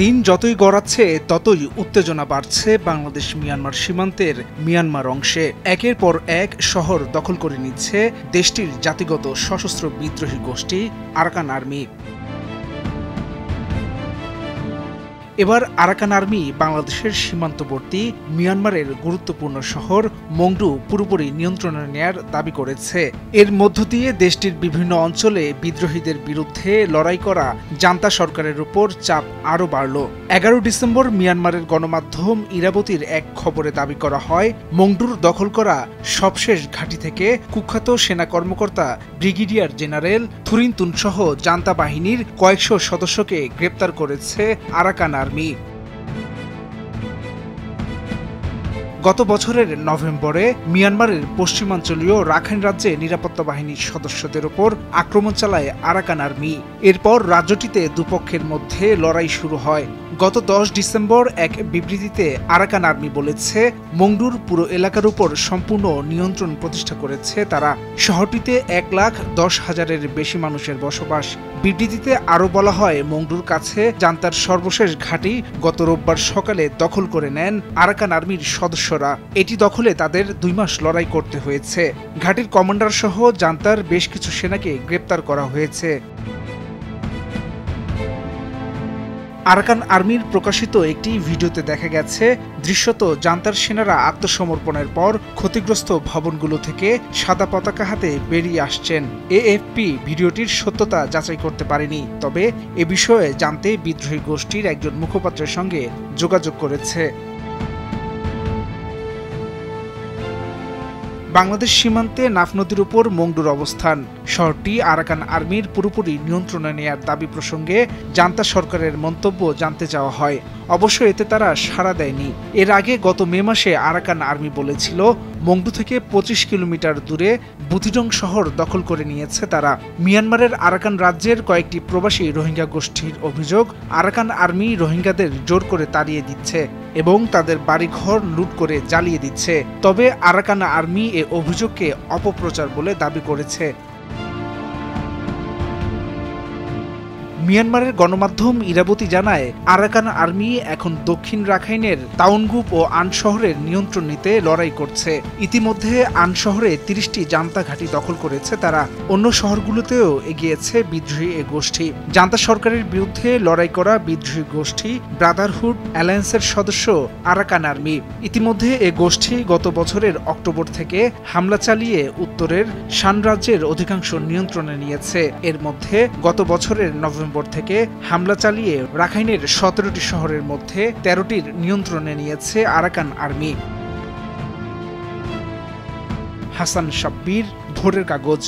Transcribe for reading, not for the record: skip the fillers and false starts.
দিন যতই গড়াচ্ছে ততই উত্তেজনা বাড়ছে বাংলাদেশ মিয়ানমার সীমান্তের মিয়ানমার অংশে। একের পর এক শহর দখল করে নিচ্ছে দেশটির জাতিগত সশস্ত্র বিদ্রোহী গোষ্ঠী আরাকান আর্মি। এবার আরাকান আর্মি বাংলাদেশের সীমান্তবর্তী মিয়ানমারের গুরুত্বপূর্ণ শহর মংডু পুরোপুরি নিয়ন্ত্রণে নেয়ার দাবি করেছে। এর মধ্য দিয়ে দেশটির বিভিন্ন অঞ্চলে বিদ্রোহীদের বিরুদ্ধে লড়াই করা জান্তা সরকারের উপর চাপ আরও বাড়ল। 11 ডিসেম্বর মিয়ানমারের গণমাধ্যম ইরাবতীর এক খবরে দাবি করা হয়, মংডুর দখল করা সবশেষ ঘাঁটি থেকে কুখ্যাত সেনা কর্মকর্তা ব্রিগেডিয়ার জেনারেল থুরিনতুন সহ জান্তা বাহিনীর কয়েকশো সদস্যকে গ্রেপ্তার করেছে আরাকান আর্মি। গত বছরের নভেম্বরে মিয়ানমারের পশ্চিমাঞ্চলীয় রাখাইন রাজ্যে নিরাপত্তা বাহিনীর সদস্যদের ওপর আক্রমণ চালায় আরাকান আর্মি। এরপর রাজ্যটিতে দুপক্ষের মধ্যে লড়াই শুরু হয়। গত 10 ডিসেম্বর এক বিবৃতিতে আরাকান আর্মি বলেছে, মংডুর পুরো এলাকার উপর সম্পূর্ণ নিয়ন্ত্রণ প্রতিষ্ঠা করেছে তারা। শহরটিতে 1,10,000-এর বেশি মানুষের বসবাস। বিবৃতিতে আরও বলা হয়, মংডুর কাছে জান্তার সর্বশেষ ঘাঁটি গত রোববার সকালে দখল করে নেন আরাকান আর্মির সদস্যরা। এটি দখলে তাদের 2 মাস লড়াই করতে হয়েছে। ঘাঁটির কমান্ডার সহ জান্তার বেশ কিছু সেনাকে গ্রেপ্তার করা হয়েছে। আরাকান আর্মির প্রকাশিত একটি ভিডিওতে দেখা গেছে, দৃশ্যত জান্তার সেনারা আত্মসমর্পণের পর ক্ষতিগ্রস্ত ভবনগুলো থেকে সাদা পতাকা হাতে বেরিয়ে আসছেন। এএফপি ভিডিওটির সত্যতা যাচাই করতে পারেনি, তবে এ বিষয়ে জানতে বিদ্রোহী গোষ্ঠীর একজন মুখপাত্রের সঙ্গে যোগাযোগ করেছে। বাংলাদেশ সীমান্তে নাফ নদীর উপর মংডুর অবস্থান। শহরটি আরাকান আর্মির পুরোপুরি নিয়ন্ত্রণে নেয়ার দাবি প্রসঙ্গে জান্তা সরকারের মন্তব্য জানতে চাওয়া হয়। অবশ্য এতে তারা সাড়া দেয়নি। এর আগে গত মে মাসে আরাকান আর্মি বলেছিল, মংডু থেকে 25 কিলোমিটার দূরে বুথিডং শহর দখল করে নিয়েছে তারা। মিয়ানমারের আরাকান রাজ্যের কয়েকটি প্রবাসী রোহিঙ্গা গোষ্ঠীর অভিযোগ, আরাকান আর্মি রোহিঙ্গাদের জোর করে তাড়িয়ে দিচ্ছে এবং তাদের বাড়িঘর লুট করে জ্বালিয়ে দিচ্ছে। তবে আরাকান আর্মি এ অভিযোগকে অপপ্রচার বলে দাবি করেছে। মিয়ানমারের গণমাধ্যম ইরাবতী জানায়, আরাকান আর্মি এখন দক্ষিণ রাখাইনের তাউনগুপ ও আন শহরের নিয়ন্ত্রণ নিতে লড়াই করছে। ইতিমধ্যে আন শহরে 30টি জান্তা ঘাঁটি দখল করেছে তারা। অন্য শহরগুলোতেও এগিয়েছে বিদ্রোহী এ গোষ্ঠী। জান্তা সরকারের বিরুদ্ধে লড়াই করা বিদ্রোহী গোষ্ঠী ব্রাদারহুড অ্যালায়েন্সের সদস্য আরাকান আর্মি। ইতিমধ্যে এ গোষ্ঠী গত বছরের অক্টোবর থেকে হামলা চালিয়ে উত্তরের শান রাজ্যের অধিকাংশ নিয়ন্ত্রণে নিয়েছে। এর মধ্যে গত বছরের নভেম্বর থেকে হামলা চালিয়ে রাখাইনের 17টি শহরের মধ্যে 13টির নিয়ন্ত্রণে নিয়েছে আরাকান আর্মি। হাসান শাব্বির, ভোরের কাগজ।